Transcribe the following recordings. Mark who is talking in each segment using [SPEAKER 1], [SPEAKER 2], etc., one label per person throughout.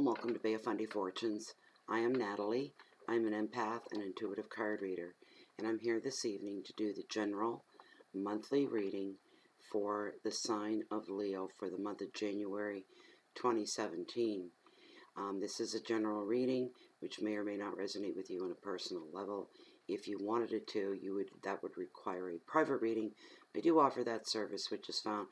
[SPEAKER 1] welcome to Bay of Fundy Fortunes. I am Natalie. I'm an empath and intuitive card reader, and I'm here this evening to do the general monthly reading for the sign of Leo for the month of January 2017. This is a general reading which may or may not resonate with you on a personal level. If you wanted it to, that would require a private reading. I do offer that service, which is found.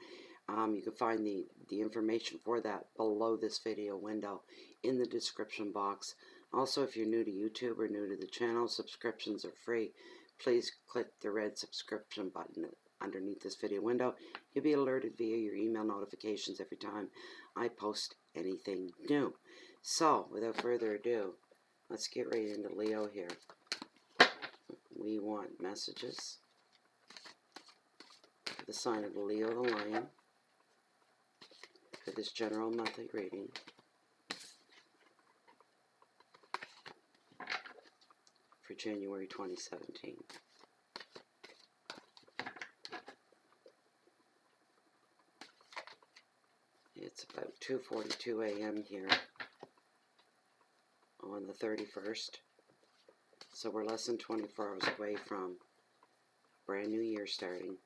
[SPEAKER 1] You can find the information for that below this video window in the description box. Also, if you're new to YouTube or new to the channel, subscriptions are free. Please click the red subscription button underneath this video window. You'll be alerted via your email notifications every time I post anything new. So, without further ado, let's get right into Leo here. We want messages for the sign of Leo the Lion for this general monthly reading for January 2017. It's about 2:42 a.m. here on the 31st, so we're less than 24 hours away from brand new year starting.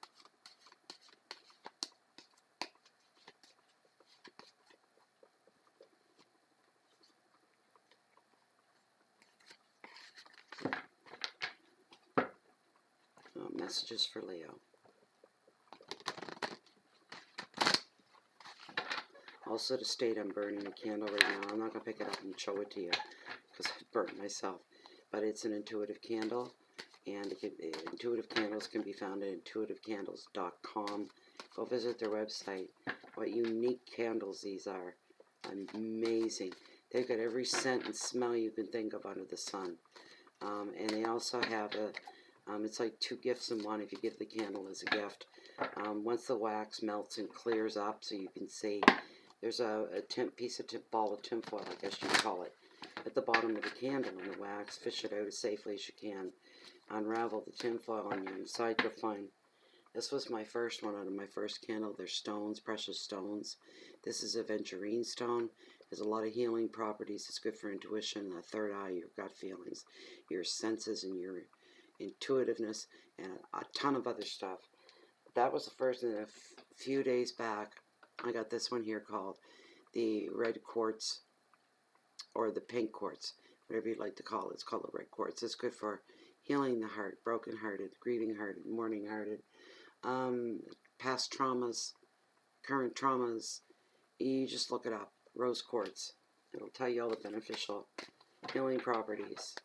[SPEAKER 1] Messages for Leo. Also to state, I'm burning a candle right now. I'm not going to pick it up and show it to you because I've burnt myself. But it's an intuitive candle, and intuitive candles can be found at intuitivecandles.com. Go visit their website. What unique candles these are. Amazing. They've got every scent and smell you can think of under the sun. And they also have it's like two gifts in one if you give the candle as a gift. Once the wax melts and clears up so you can see, there's a ball of tinfoil, I guess you call it, at the bottom of the candle in the wax. Fish it out as safely as you can. Unravel the tinfoil on your inside, you'll find, this was my first one out of my first candle. They're stones, precious stones. This is aventurine stone. Has a lot of healing properties. It's good for intuition, the third eye, your gut feelings, your senses, and your intuitiveness, and a ton of other stuff. That was the first, and a few days back I got this one here called the red quartz, or the pink quartz, whatever you'd like to call it. It's called the red quartz. It's good for healing the heart, broken hearted, grieving hearted, mourning hearted, past traumas, current traumas. You just look it up, rose quartz. It'll tell you all the beneficial healing properties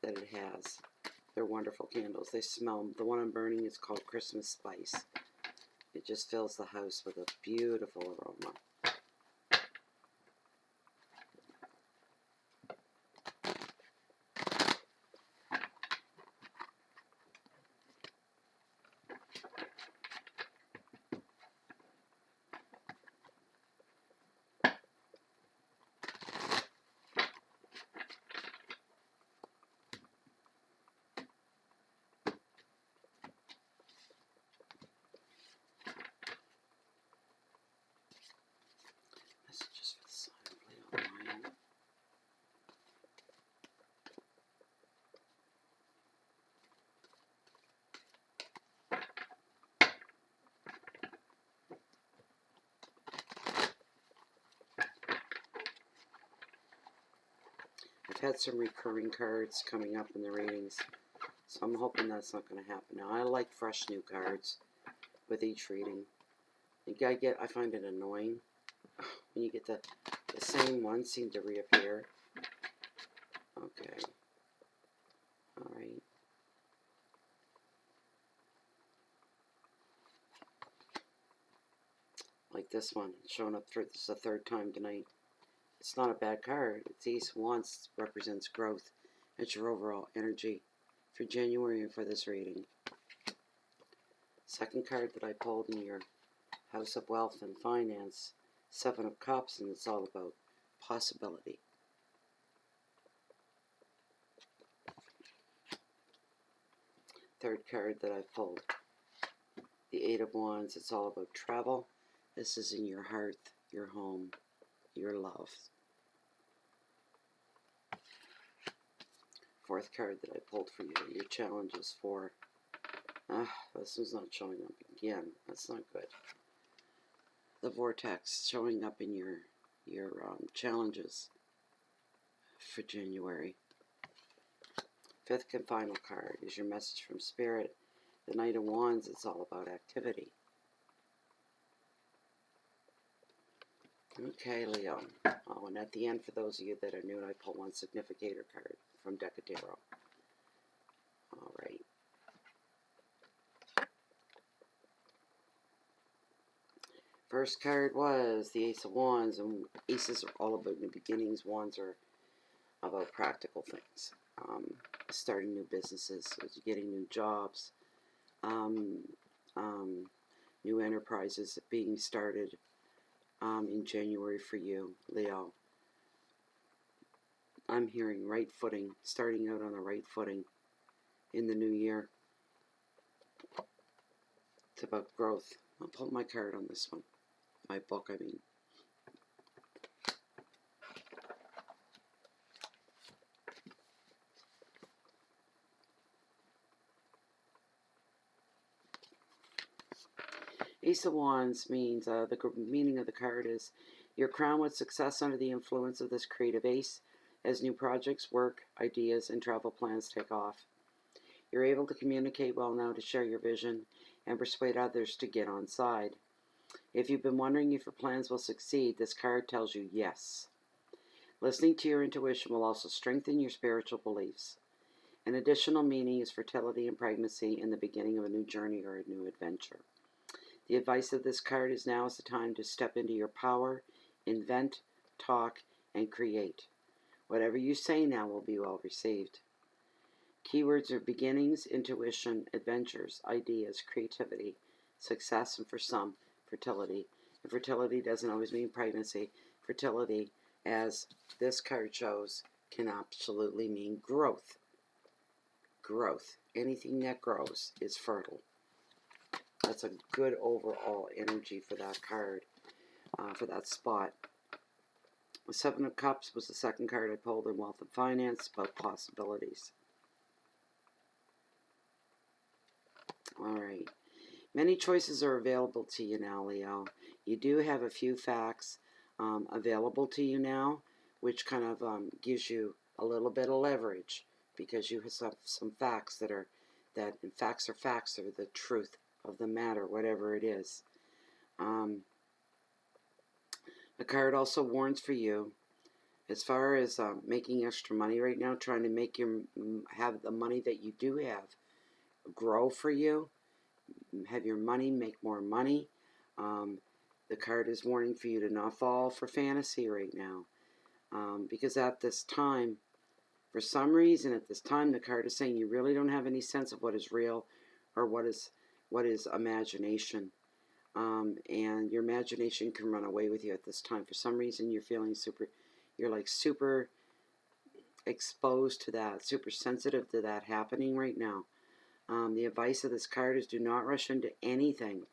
[SPEAKER 1] that it has. They're wonderful candles. They smell. The one I'm burning is called Christmas Spice. It just fills the house with a beautiful aroma. Messages for the sign of Leo Lion. I've had some recurring cards coming up in the readings, so I'm hoping that's not going to happen. Now, I like fresh new cards with each reading. I find it annoying when you get the same ones seem to reappear. Okay. Alright. Like this one, showing up for this is the third time tonight. It's not a bad card. It's Ace Wands, represents growth. It's your overall energy for January and for this reading. Second card that I pulled in your House of Wealth and Finance, Seven of Cups, and it's all about possibility. Third card that I pulled, the Eight of Wands, it's all about travel. This is in your heart, your home, your love. fourth card that I pulled for you. Your challenges for. This one's not showing up again. That's not good. The Vortex showing up in your challenges for January. Fifth and final card is your message from Spirit. The Knight of Wands, it's all about activity. Okay, Leo. Oh, and at the end, for those of you that are new, I pull one significator card from Deck of Tarot. All right. First card was the Ace of Wands, and aces are all about new beginnings. Wands are about practical things. Starting new businesses, getting new jobs, new enterprises being started in January for you, Leo. I'm hearing right footing, starting out on the right footing in the new year. It's about growth. I'll pull my card on this one. My book, I mean. Ace of Wands means, the meaning of the card is, you're crowned with success under the influence of this creative ace as new projects, work, ideas, and travel plans take off. You're able to communicate well now to share your vision and persuade others to get on side. If you've been wondering if your plans will succeed, this card tells you yes. Listening to your intuition will also strengthen your spiritual beliefs. An additional meaning is fertility and pregnancy in the beginning of a new journey or a new adventure. The advice of this card is now is the time to step into your power, invent, talk, and create. Whatever you say now will be well received. Keywords are beginnings, intuition, adventures, ideas, creativity, success, and for some, fertility. And fertility doesn't always mean pregnancy. Fertility, as this card shows, can absolutely mean growth. Growth. Anything that grows is fertile. That's a good overall energy for that card, for that spot. The Seven of Cups was the second card I pulled in Wealth and Finance, about possibilities. Alright. Many choices are available to you now, Leo. You do have a few facts available to you now, which kind of gives you a little bit of leverage, because you have some facts and facts are the truth of the matter, whatever it is. The card also warns for you, as far as making extra money right now, trying to have the money that you do have grow for you, have your money make more money. The card is warning for you to not fall for fantasy right now, because at this time, for some reason, at this time, the card is saying you really don't have any sense of what is real or what is imagination. And your imagination can run away with you at this time. For some reason, you're feeling super exposed to that, super sensitive to that happening right now. The advice of this card is do not rush into anything.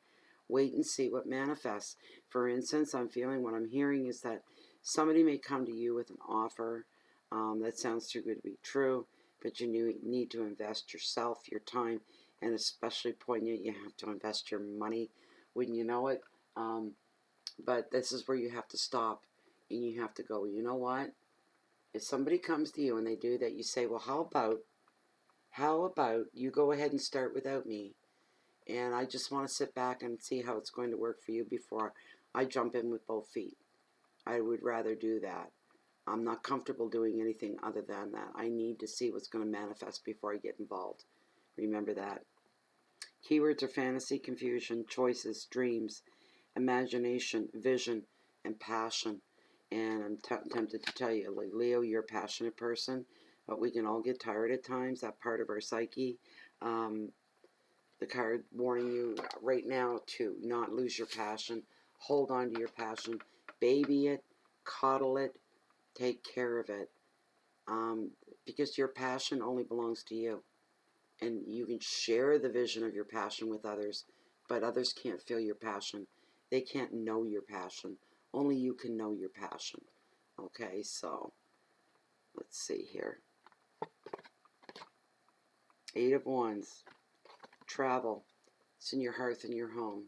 [SPEAKER 1] Wait and see what manifests. For instance, what I'm hearing is that somebody may come to you with an offer that sounds too good to be true, but you need to invest yourself, your time, and especially poignant, you have to invest your money. Wouldn't you know it? But this is where you have to stop and you have to go, you know what? If somebody comes to you and they do that, you say, well, how about you go ahead and start without me? And I just want to sit back and see how it's going to work for you before I jump in with both feet. I would rather do that. I'm not comfortable doing anything other than that. I need to see what's going to manifest before I get involved. Remember that. Keywords are fantasy, confusion, choices, dreams, imagination, vision, and passion. And I'm tempted to tell you, like, Leo, you're a passionate person, but we can all get tired at times, that part of our psyche. The card warning you right now to not lose your passion. Hold on to your passion. Baby it, coddle it, take care of it. Because your passion only belongs to you. And you can share the vision of your passion with others, but others can't feel your passion. They can't know your passion. Only you can know your passion. Okay, so let's see here. Eight of Wands. Travel. It's in your hearth and your home.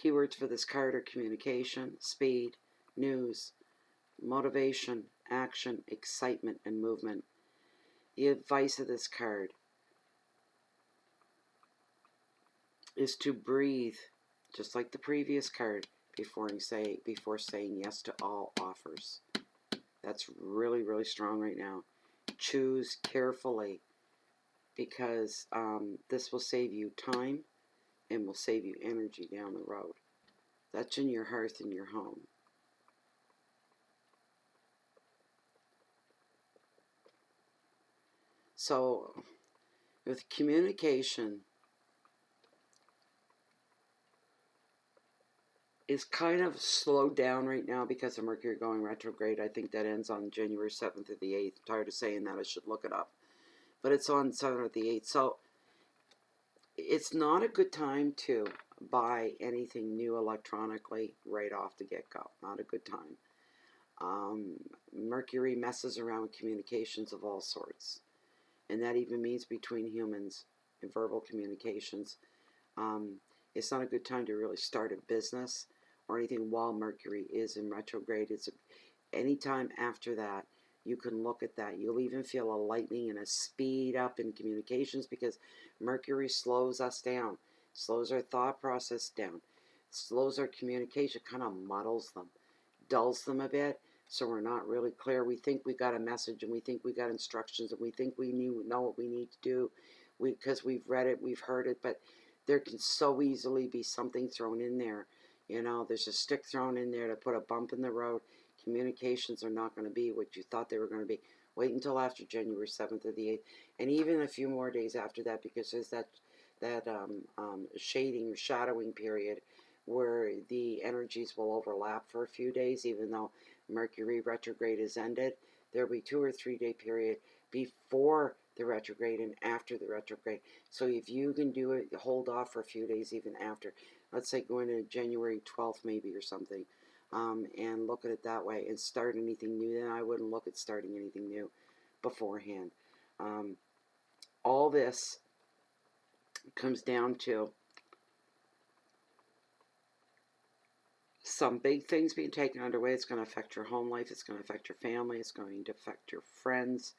[SPEAKER 1] Keywords for this card are communication, speed, news, motivation, action, excitement, and movement. The advice of this card is to breathe, just like the previous card, before saying yes to all offers. That's really, really strong right now. Choose carefully, because this will save you time and will save you energy down the road. That's in your hearth and your home. So, with communication, is kind of slowed down right now because of Mercury going retrograde. I think that ends on January 7th or the 8th. I'm tired of saying that. I should look it up. But it's on 7th or the 8th. So it's not a good time to buy anything new electronically right off the get-go. Not a good time. Mercury messes around with communications of all sorts. And that even means between humans and verbal communications. It's not a good time to really start a business or anything while Mercury is in retrograde. It's any time after that, you can look at that. You'll even feel a lightening and a speed up in communications, because Mercury slows us down, slows our thought process down, slows our communication, kind of muddles them, dulls them a bit, so we're not really clear. We think we got a message, and we think we got instructions, and we think we know what we need to do, because we've read it, we've heard it, but there can so easily be something thrown in there. You know, there's a stick thrown in there to put a bump in the road. Communications are not going to be what you thought they were going to be. Wait until after January 7th or the 8th, and even a few more days after that, because there's that shading or shadowing period where the energies will overlap for a few days. Even though Mercury retrograde is ended, there'll be 2 or 3 day period before the retrograde and after the retrograde. So if you can do it, hold off for a few days even after. Let's say going to January 12th maybe or something, and look at it that way and start anything new. Then I wouldn't look at starting anything new beforehand. All this comes down to some big things being taken underway. It's going to affect your home life. It's going to affect your family. It's going to affect your friends.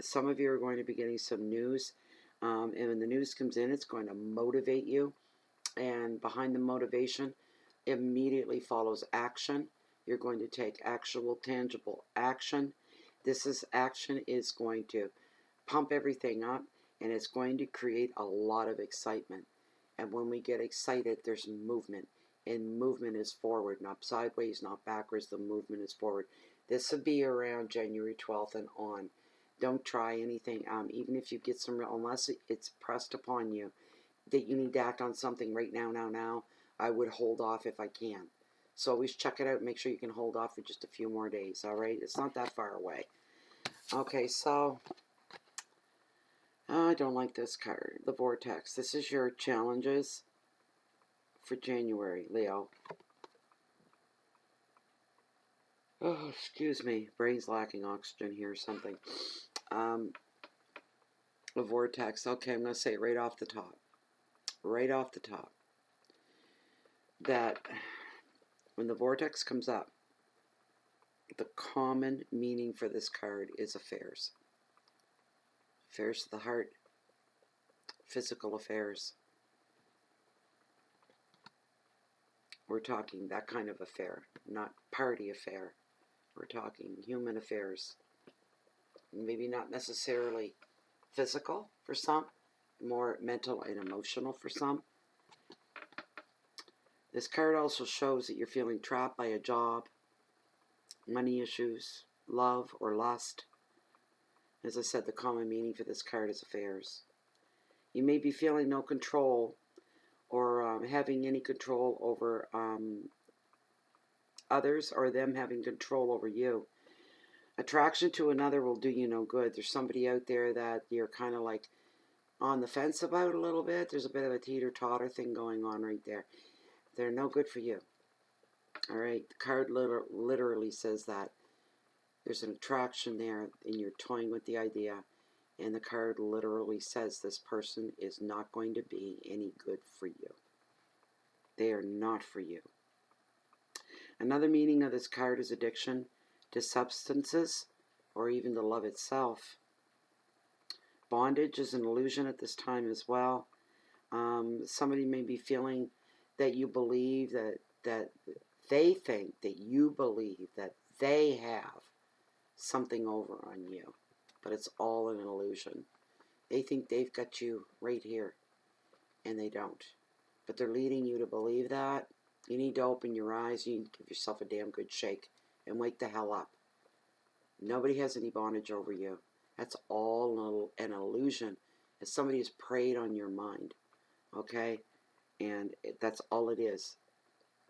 [SPEAKER 1] Some of you are going to be getting some news, and when the news comes in, it's going to motivate you, and behind the motivation immediately follows action. You're going to take actual, tangible action. Action is going to pump everything up, and it's going to create a lot of excitement. And when we get excited, there's movement, and movement is forward, not sideways, not backwards. The movement is forward. This will be around January 12th and on. Don't try anything, even if you get some, unless it's pressed upon you that you need to act on something right now, I would hold off if I can. So always check it out. Make sure you can hold off for just a few more days, all right? It's not that far away. Okay, so I don't like this card, the Vortex. This is your challenges for January, Leo. Oh, excuse me. Brain's lacking oxygen here or something. The Vortex. Okay, I'm going to say it right off the top. Right off the top. That when the Vortex comes up, the common meaning for this card is affairs. Affairs of the heart. Physical affairs. We're talking that kind of affair, not party affair. We're talking human affairs. Maybe not necessarily physical for some, more mental and emotional for some. This card also shows that you're feeling trapped by a job, money issues, love or lust. As I said, the common meaning for this card is affairs. You may be feeling no control or having any control over others, or them having control over you. Attraction to another will do you no good. There's somebody out there that you're kind of like on the fence about a little bit. There's a bit of a teeter-totter thing going on right there. They're no good for you. All right, the card literally says that. There's an attraction there, and you're toying with the idea. And the card literally says this person is not going to be any good for you. They are not for you. Another meaning of this card is addiction to substances or even to love itself. Bondage is an illusion at this time as well. Somebody may be feeling that you believe that they think that you believe that they have something over on you, but it's all an illusion. They think they've got you right here, and they don't. But they're leading you to believe that. You need to open your eyes. You need to give yourself a damn good shake and wake the hell up. Nobody has any bondage over you. That's all an illusion. As somebody has preyed on your mind. Okay? And that's all it is.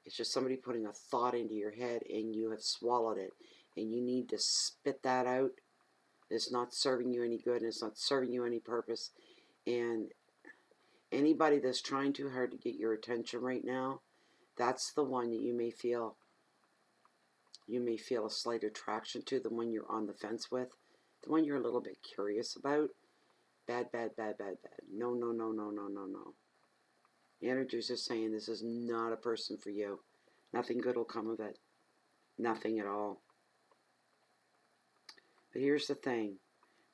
[SPEAKER 1] It's just somebody putting a thought into your head and you have swallowed it. And you need to spit that out. It's not serving you any good and it's not serving you any purpose. And anybody that's trying too hard to get your attention right now, that's the one that you may feel a slight attraction to, the one you're on the fence with, the one you're a little bit curious about. Bad, bad, bad, bad, bad. No, no, no, no, no, no, no. The energies are saying this is not a person for you. Nothing good will come of it. Nothing at all. But here's the thing.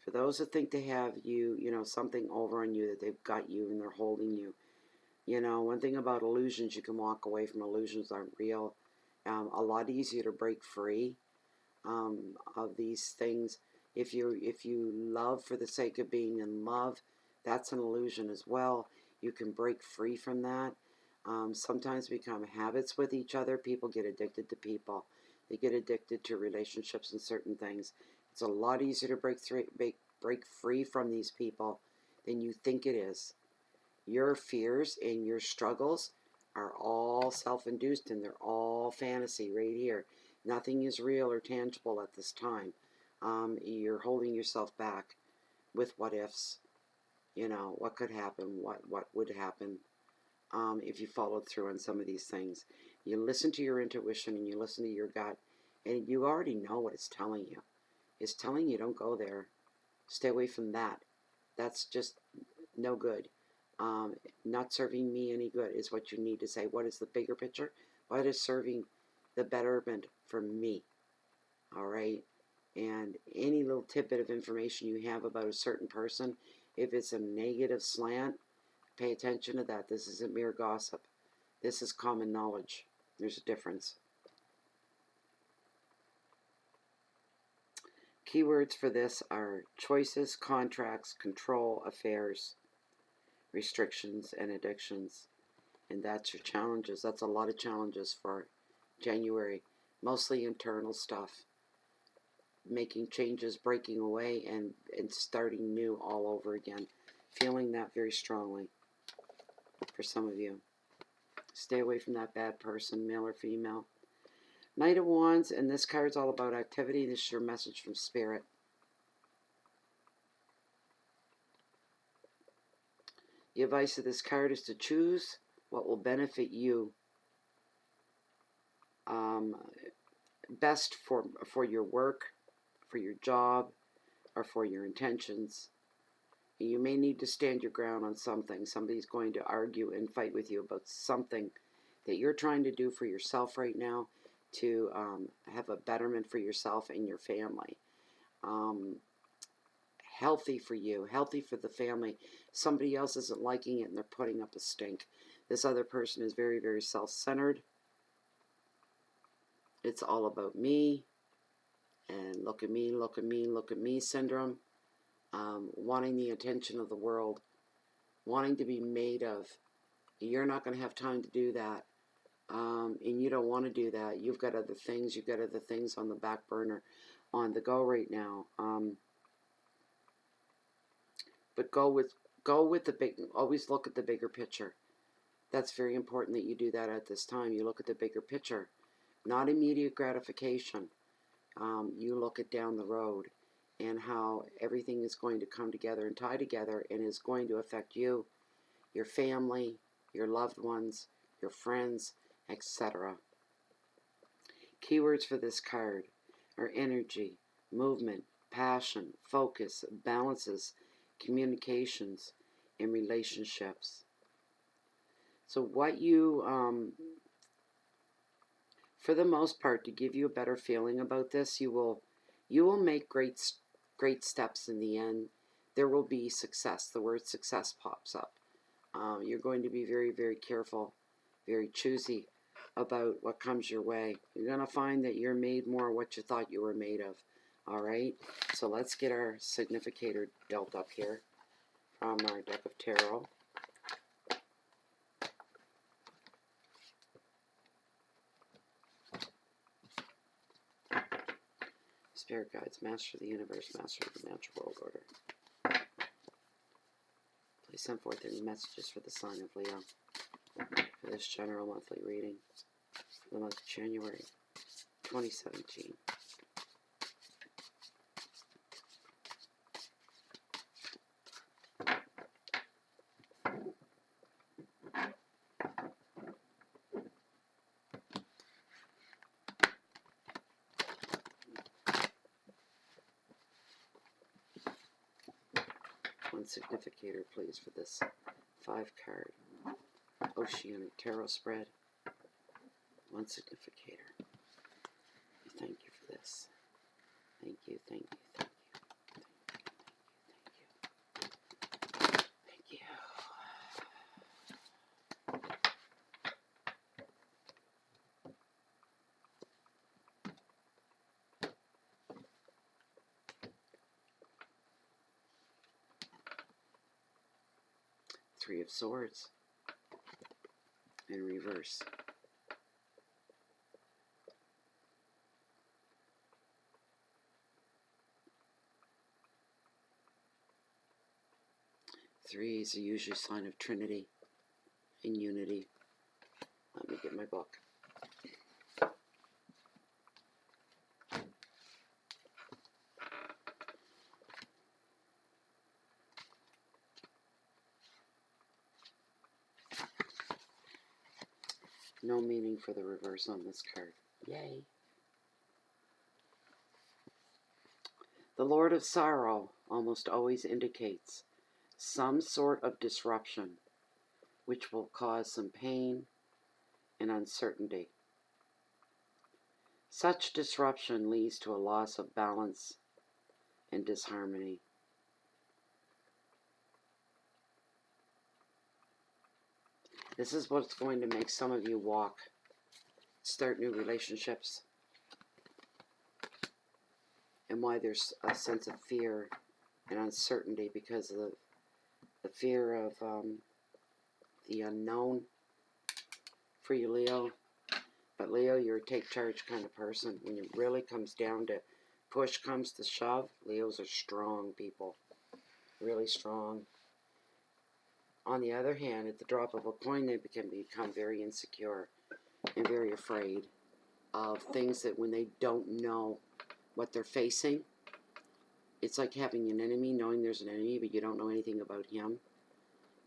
[SPEAKER 1] For those that think they have you, something over on you, that they've got you and they're holding you. One thing about illusions, you can walk away from. Illusions aren't real. A lot easier to break free of these things. If you love for the sake of being in love, that's an illusion as well. You can break free from that. Sometimes become habits with each other. People get addicted to people. They get addicted to relationships and certain things. It's a lot easier to break free from these people than you think it is. Your fears and your struggles are all self-induced and they're all fantasy right here. Nothing is real or tangible at this time. You're holding yourself back with what ifs. What could happen, what would happen if you followed through on some of these things. You listen to your intuition and you listen to your gut, and you already know what it's telling you. It's telling you don't go there. Stay away from that. That's just no good. Not serving me any good is what you need to say. What is the bigger picture? What is serving the betterment for me? All right? And any little tidbit of information you have about a certain person, if it's a negative slant, pay attention to that. This isn't mere gossip. This is common knowledge. There's a difference. Keywords for this are choices, contracts, control, affairs, restrictions, and addictions. And that's your challenges. That's a lot of challenges for January. Mostly internal stuff. Making changes, breaking away, and starting new all over again. Feeling that very strongly for some of you. Stay away from that bad person, male or female. Knight of Wands, and this card's all about activity. This is your message from Spirit. The advice of this card is to choose what will benefit you best for your work, for your job, or for your intentions. You may need to stand your ground on something. Somebody's going to argue and fight with you about something that you're trying to do for yourself right now to have a betterment for yourself and your family. Healthy for you, healthy for the family. Somebody else isn't liking it and they're putting up a stink. This other person is very, very self-centered. It's all about me and look at me, look at me, look at me syndrome. Wanting the attention of the world, wanting to be made of. You're not going to have time to do that. And you don't want to do that. You've got other things. You've got other things on the back burner, on the go right now. But go with the big. Always look at the bigger picture. That's very important that you do that at this time. You look at the bigger picture, not immediate gratification. You look at down the road and how everything is going to come together and tie together and is going to affect you, your family, your loved ones, your friends, etc. Keywords for this card are energy, movement, passion, focus, balances, communications, and relationships. So what you, for the most part, to give you a better feeling about this, you will make great steps in the end. There will be success. The word success pops up. You're going to be very, very careful, very choosy about what comes your way. You're going to find that you're made more of what you thought you were made of. All right? So let's get our significator dealt up here from our deck of tarot. Spirit guides, master of the universe, master of the natural world order. Please send forth any messages for the sign of Leo for this general monthly reading for the month of January 2017. One significator, please, for this 5-card Oceanic Tarot spread. One significator. Thank you for this. Thank you, thank you, thank you. Thank you. Three of Swords in reverse. Three is a usual sign of Trinity and unity. Let me get my book. No meaning for the reverse on this card. Yay. The Lord of Sorrow almost always indicates some sort of disruption which will cause some pain and uncertainty. Such disruption leads to a loss of balance and disharmony. This is what's going to make some of you start new relationships, and why there's a sense of fear and uncertainty because of the fear of the unknown for you, Leo. But Leo, you're a take charge kind of person. When it really comes down to push comes to shove, Leos are strong people, really strong. On the other hand, at the drop of a coin, they can become very insecure and very afraid of things that when they don't know what they're facing, it's like having an enemy, knowing there's an enemy, but you don't know anything about him.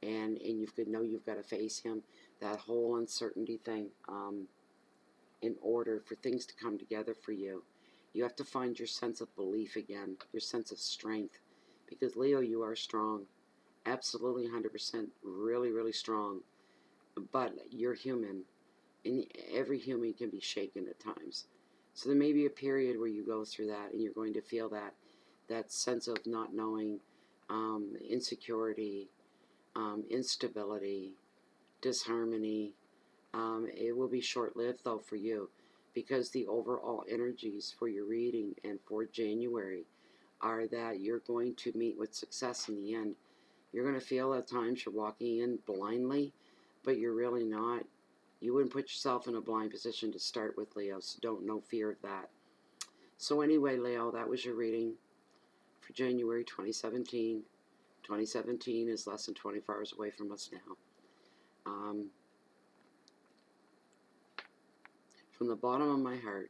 [SPEAKER 1] And you've got to face him. That whole uncertainty thing, in order for things to come together for you, you have to find your sense of belief again, your sense of strength. Because Leo, you are strong. Absolutely 100%, really, really strong. But you're human, and every human can be shaken at times. So there may be a period where you go through that, and you're going to feel that sense of not knowing, insecurity, instability, disharmony. It will be short-lived, though, for you, because the overall energies for your reading and for January are that you're going to meet with success in the end. You're going to feel at times you're walking in blindly, but you're really not. You wouldn't put yourself in a blind position to start with, Leo, so no fear of that. So anyway, Leo, that was your reading for January 2017. 2017 is less than 24 hours away from us now. From the bottom of my heart,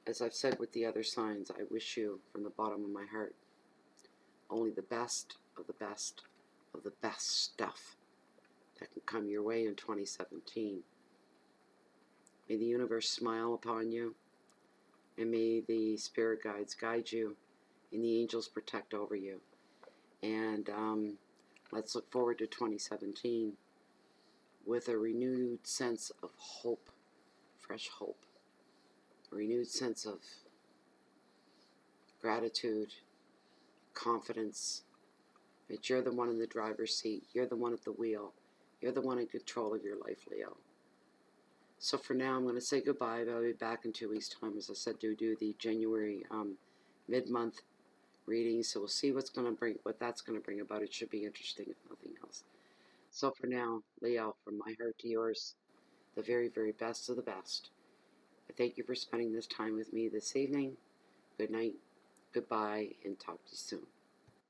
[SPEAKER 1] as I've said with the other signs, I wish you, from the bottom of my heart, only the best of the best of the best stuff that can come your way in 2017. May the universe smile upon you, and may the spirit guides guide you, and the angels protect over you. And let's look forward to 2017 with a renewed sense of hope, fresh hope, a renewed sense of gratitude, confidence, that you're the one in the driver's seat, you're the one at the wheel, you're the one in control of your life, Leo. So for now, I'm going to say goodbye, but I'll be back in 2 weeks' time, as I said, to do the January mid-month reading. So we'll see what that's going to bring about. It should be interesting, if nothing else. So for now, Leo, from my heart to yours, the very, very best of the best. I thank you for spending this time with me this evening. Good night, goodbye, and talk to you soon.